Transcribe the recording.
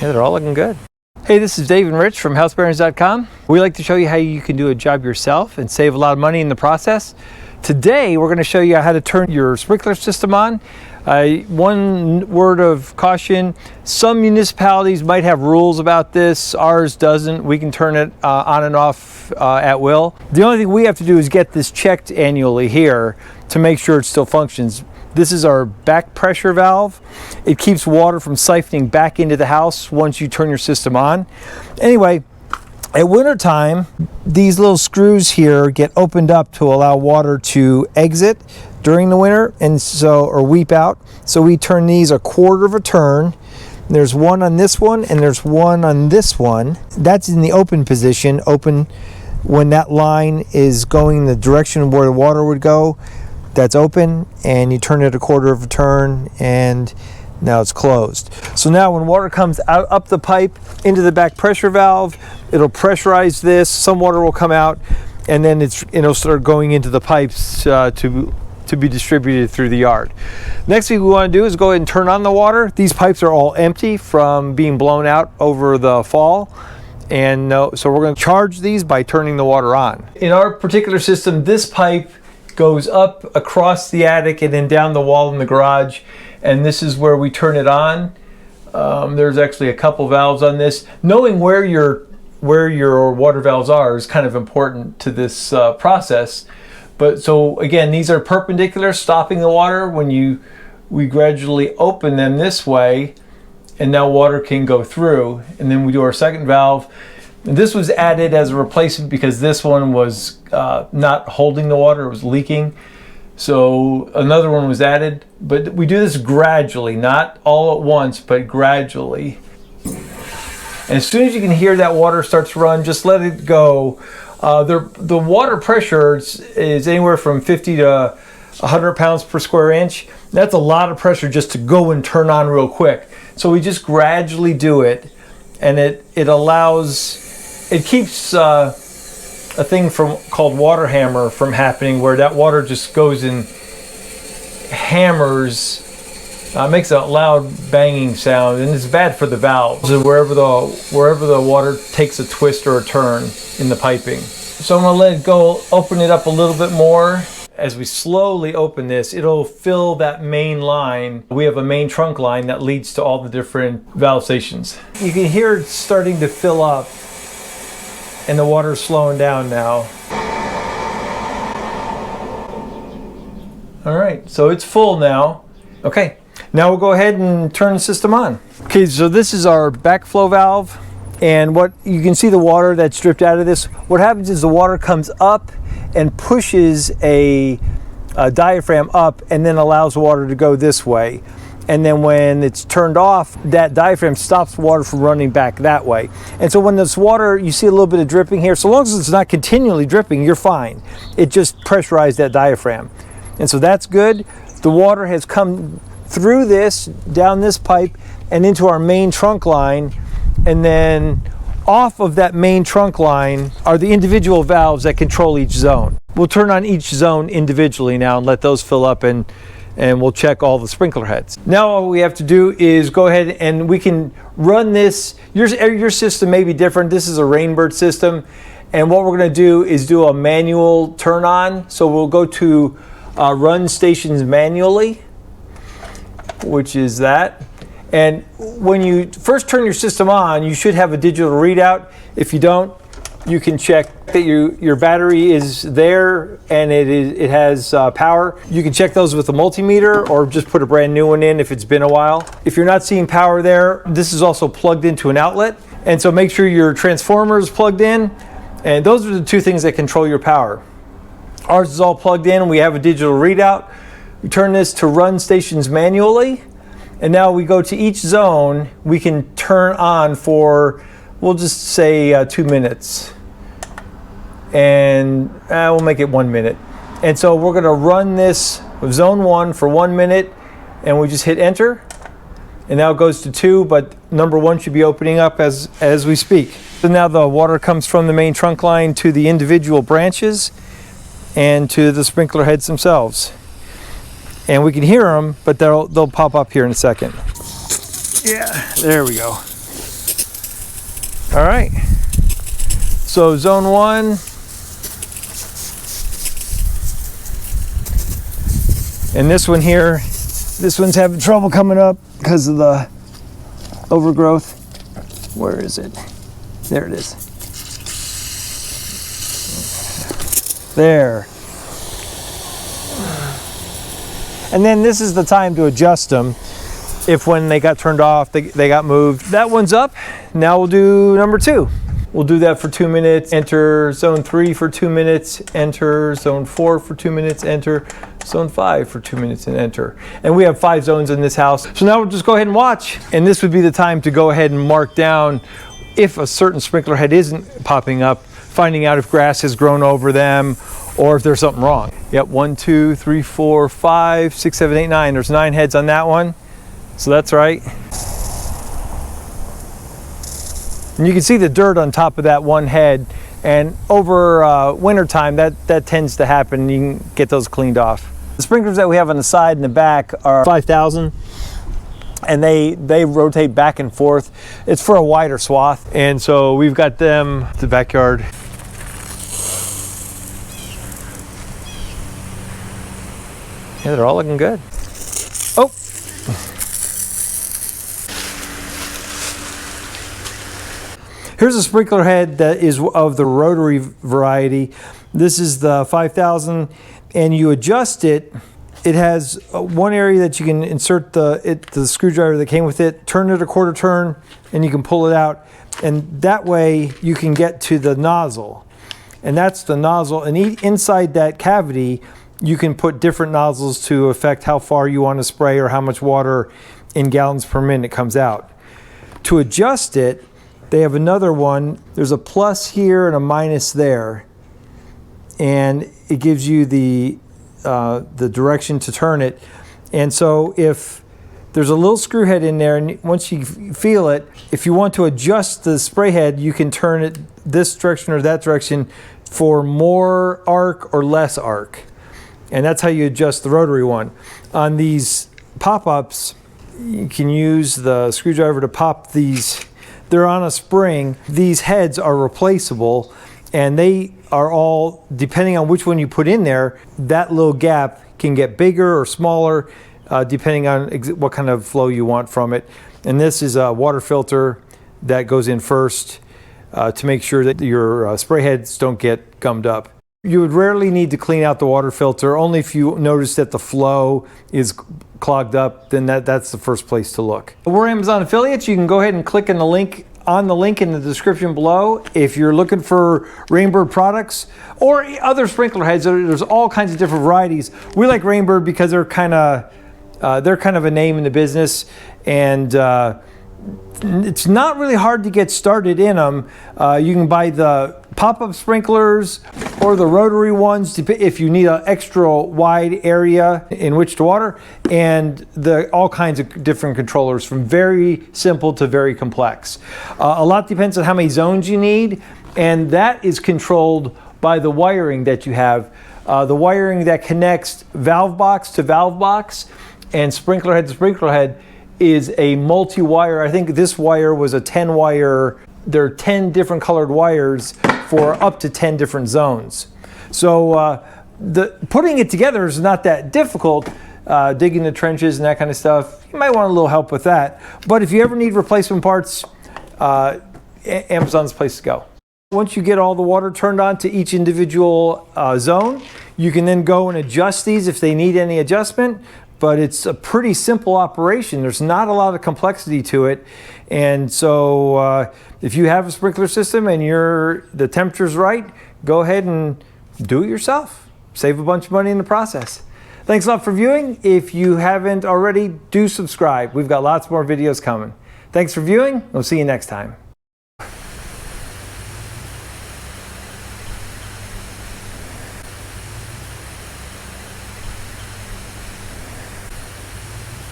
Yeah, they're all looking good. Hey, this is Dave and Rich from HouseBarons.com. We like to show you how you can do a job yourself and save a lot of money in the process. Today, we're going to show you how to turn your sprinkler system on. One word of caution, some municipalities might have rules about this. Ours doesn't. We can turn it on and off at will. The only thing we have to do is get this checked annually here to make sure it still functions. This is our back pressure valve. It keeps water from siphoning back into the house once you turn your system on. Anyway, at winter time, these little screws here get opened up to allow water to exit during the winter or weep out. So we turn these a quarter of a turn. There's one on this one and there's one on this one. That's in the open position. Open when that line is going the direction where the water would go. That's open, and you turn it a quarter of a turn, and now it's closed. So now when water comes out up the pipe into the back pressure valve, it'll pressurize this, some water will come out, and then it'll start going into the pipes to be distributed through the yard. Next thing we want to do is go ahead and turn on the water. These pipes are all empty from being blown out over the fall. And so we're going to charge these by turning the water on. In our particular system, this pipe goes up across the attic and then down the wall in the garage, and this is where we turn it on. There's actually a couple valves on this. Knowing where your water valves are is kind of important to this process. But so again, these are perpendicular, stopping the water when we gradually open them this way, and now water can go through. And then we do our second valve. And this was added as a replacement because this one was not holding the water, it was leaking. So another one was added, but we do this gradually, not all at once, but gradually. And as soon as you can hear that water start to run, just let it go. The water pressure is anywhere from 50 to 100 pounds per square inch. That's a lot of pressure just to go and turn on real quick. So we just gradually do it, and it keeps a thing called water hammer from happening, where that water just goes and hammers, makes a loud banging sound, and it's bad for the valves wherever the water takes a twist or a turn in the piping. So I'm going to let it go, open it up a little bit more. As we slowly open this, it'll fill that main line. We have a main trunk line that leads to all the different valve stations. You can hear it starting to fill up, and the water's slowing down now. All right, so it's full now. Okay, now we'll go ahead and turn the system on. Okay, so this is our backflow valve, and what you can see the water that's dripped out of this. What happens is the water comes up and pushes a diaphragm up, and then allows water to go this way. And then when it's turned off, that diaphragm stops water from running back that way. And so when this water, you see a little bit of dripping here, so long as it's not continually dripping, you're fine. It just pressurized that diaphragm. And so that's good. The water has come through this, down this pipe, and into our main trunk line. And then off of that main trunk line are the individual valves that control each zone. We'll turn on each zone individually now and let those fill up, and we'll check all the sprinkler heads. Now all we have to do is go ahead and we can run this. Your system may be different. This is a Rainbird system, and what we're going to do is do a manual turn on. So we'll go to run stations manually, which is that. And when you first turn your system on, you should have a digital readout. If you don't, you can check that your battery is there and it has power. You can check those with a multimeter, or just put a brand new one in if it's been a while. If you're not seeing power there, this is also plugged into an outlet. And so make sure your transformer is plugged in. And those are the two things that control your power. Ours is all plugged in, and we have a digital readout. We turn this to run stations manually. And now we go to each zone. We can turn on for, we'll just say 2 minutes. And we'll make it 1 minute. And so we're going to run this with zone 1 for 1 minute, and we just hit enter. And now it goes to 2, but number 1 should be opening up as we speak. So now the water comes from the main trunk line to the individual branches and to the sprinkler heads themselves. And we can hear them, but they'll pop up here in a second. Yeah, there we go. All right, so zone 1. And this one here, this one's having trouble coming up because of the overgrowth. Where is it? There it is. There. And then this is the time to adjust them. If when they got turned off, they got moved. That one's up. Now we'll do number 2. We'll do that for 2 minutes, enter zone 3 for 2 minutes, enter zone 4 for 2 minutes, enter zone 5 for 2 minutes, and enter. And we have 5 zones in this house. So now we'll just go ahead and watch. And this would be the time to go ahead and mark down if a certain sprinkler head isn't popping up, finding out if grass has grown over them or if there's something wrong. Yep, 1, 2, 3, 4, 5, 6, 7, 8, 9. There's 9 heads on that one. So that's right. And you can see the dirt on top of that one head, and over winter time that tends to happen. You can get those cleaned off. The sprinklers that we have on the side and the back are 5,000, and they rotate back and forth. It's for a wider swath, and so we've got them in the backyard. Yeah, they're all looking good. Oh. Here's a sprinkler head that is of the rotary variety. This is the 5,000, and you adjust it. It has one area that you can insert the screwdriver that came with it, turn it a quarter turn, and you can pull it out. And that way you can get to the nozzle. And that's the nozzle. And inside that cavity, you can put different nozzles to affect how far you want to spray or how much water in gallons per minute comes out. To adjust it, they have another one. There's a plus here and a minus there, and it gives you the direction to turn it. And so if there's a little screw head in there, and once you feel it, if you want to adjust the spray head, you can turn it this direction or that direction for more arc or less arc. And that's how you adjust the rotary one. On these pop-ups, you can use the screwdriver to pop these. They're on a spring. These heads are replaceable, and they are all, depending on which one you put in there, that little gap can get bigger or smaller depending on what kind of flow you want from it. And this is a water filter that goes in first to make sure that your spray heads don't get gummed up. You would rarely need to clean out the water filter. Only if you notice that the flow is clogged up, then that's the first place to look. We're Amazon affiliates. You can go ahead and click on the link in the description below. If you're looking for Rainbird products or other sprinkler heads, there's all kinds of different varieties. We like Rainbird because they're kind of a name in the business, and it's not really hard to get started in them. You can buy the pop-up sprinklers or the rotary ones if you need an extra wide area in which to water, and all kinds of different controllers from very simple to very complex. A lot depends on how many zones you need, and that is controlled by the wiring that you have. The wiring that connects valve box to valve box and sprinkler head to sprinkler head is a multi-wire. I think this wire was a 10-wire. There are 10 different colored wires for up to 10 different zones. So putting it together is not that difficult. Digging the trenches and that kind of stuff, you might want a little help with that. But if you ever need replacement parts, Amazon's the place to go. Once you get all the water turned on to each individual zone, you can then go and adjust these if they need any adjustment. But it's a pretty simple operation. There's not a lot of complexity to it. And so if you have a sprinkler system and the temperature's right, go ahead and do it yourself. Save a bunch of money in the process. Thanks a lot for viewing. If you haven't already, do subscribe. We've got lots more videos coming. Thanks for viewing. We'll see you next time.